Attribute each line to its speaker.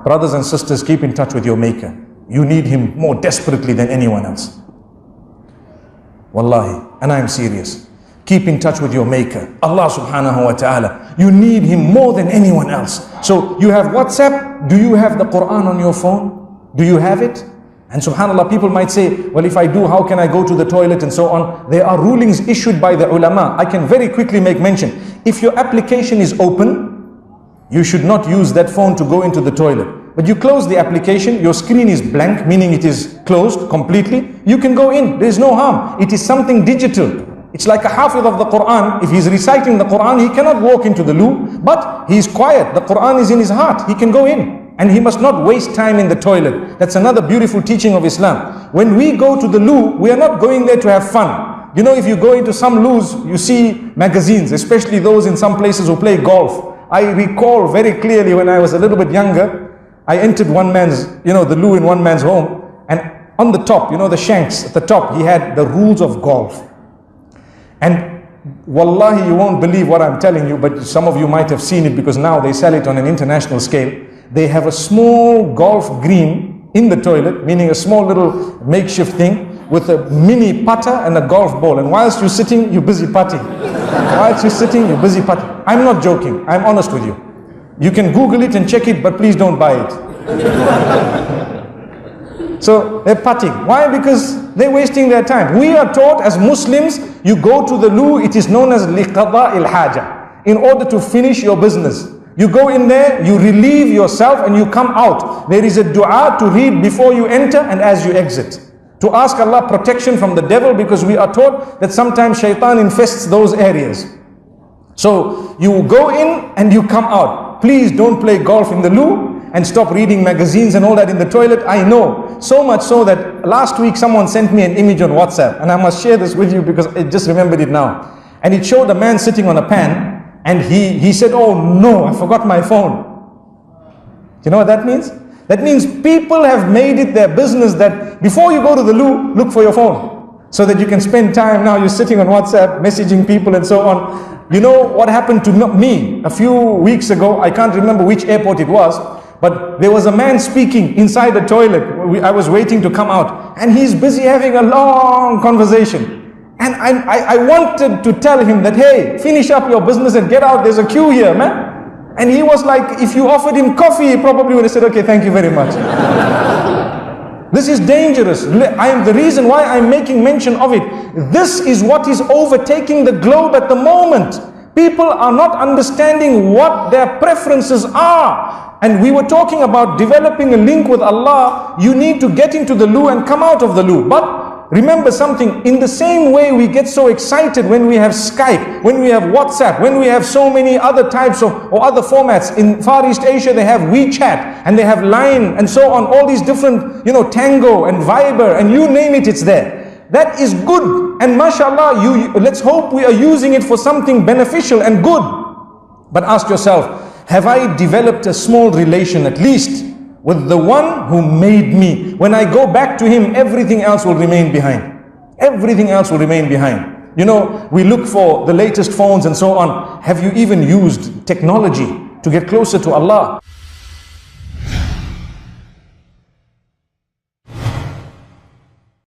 Speaker 1: Brothers and sisters, keep in touch with your Maker. You need Him more desperately than anyone else. Wallahi, and I am serious. Keep in touch with your Maker, Allah subhanahu wa ta'ala. You need Him more than anyone else. So you have WhatsApp. Do you have the Quran on your phone? Do you have it? And subhanAllah, people might say, well, if I do, how can I go to the toilet and so on? There are rulings issued by the ulama. I can very quickly make mention. If your application is open, you should not use that phone to go into the toilet. But you close the application, your screen is blank, meaning it is closed completely. You can go in, there is no harm. It is something digital. It's like a hafiz of the Quran. If he's reciting the Quran, he cannot walk into the loo, but he's quiet. The Quran is in his heart. He can go in, and he must not waste time in the toilet. That's another beautiful teaching of Islam. When we go to the loo, we are not going there to have fun. You know, if you go into some loos, you see magazines, especially those in some places who play golf. I recall very clearly when I was a little bit younger, I entered one man's, the loo in one man's home, and on the top, the shanks at the top, he had the rules of golf. And wallahi, you won't believe what I'm telling you, but some of you might have seen it because now they sell it on an international scale. They have a small golf green in the toilet, meaning a small little makeshift thing with a mini putter and a golf ball. And whilst you're sitting, you're busy putting. Whilst you're sitting, you're busy putting. I'm not joking. I'm honest with you. You can Google it and check it, but please don't buy it. So they're putting. Why? Because they're wasting their time. We are taught as Muslims, you go to the loo, it is known as liqada il-haja, in order to finish your business. You go in there, you relieve yourself, and you come out. There is a dua to read before you enter and as you exit, to ask Allah protection from the devil, because we are taught that sometimes shaitan infests those areas. So you go in and you come out. Please don't play golf in the loo and stop reading magazines and all that in the toilet. I know, so much so that last week someone sent me an image on WhatsApp, and I must share this with you because I just remembered it now. And it showed a man sitting on a pan, and he said, oh no, I forgot my phone. Do you know what that means? That means people have made it their business that before you go to the loo, look for your phone, so that you can spend time. Now you're sitting on WhatsApp, messaging people and so on. You know what happened to me a few weeks ago? I can't remember which airport it was, but there was a man speaking inside the toilet. I was waiting to come out, and he's busy having a long conversation. And I wanted to tell him that, hey, finish up your business and get out. There's a queue here, man. And he was like, if you offered him coffee, he probably would have said, okay, thank you very much. This is dangerous. The reason why I'm making mention of it, this is what is overtaking the globe at the moment. People are not understanding what their preferences are. And we were talking about developing a link with Allah. You need to get into the loo and come out of the loo. But remember something, in the same way we get so excited when we have Skype, when we have WhatsApp, when we have so many other types of or other formats. In Far East Asia they have WeChat and they have Line and so on, all these different, Tango and Viber and you name it, it's there. That is good, and mashallah, let's hope we are using it for something beneficial and good. But ask yourself, have I developed a small relation at least with the one who made me? When I go back to him, everything else will remain behind. Everything else will remain behind. We look for the latest phones and so on. Have you even used technology to get closer to Allah?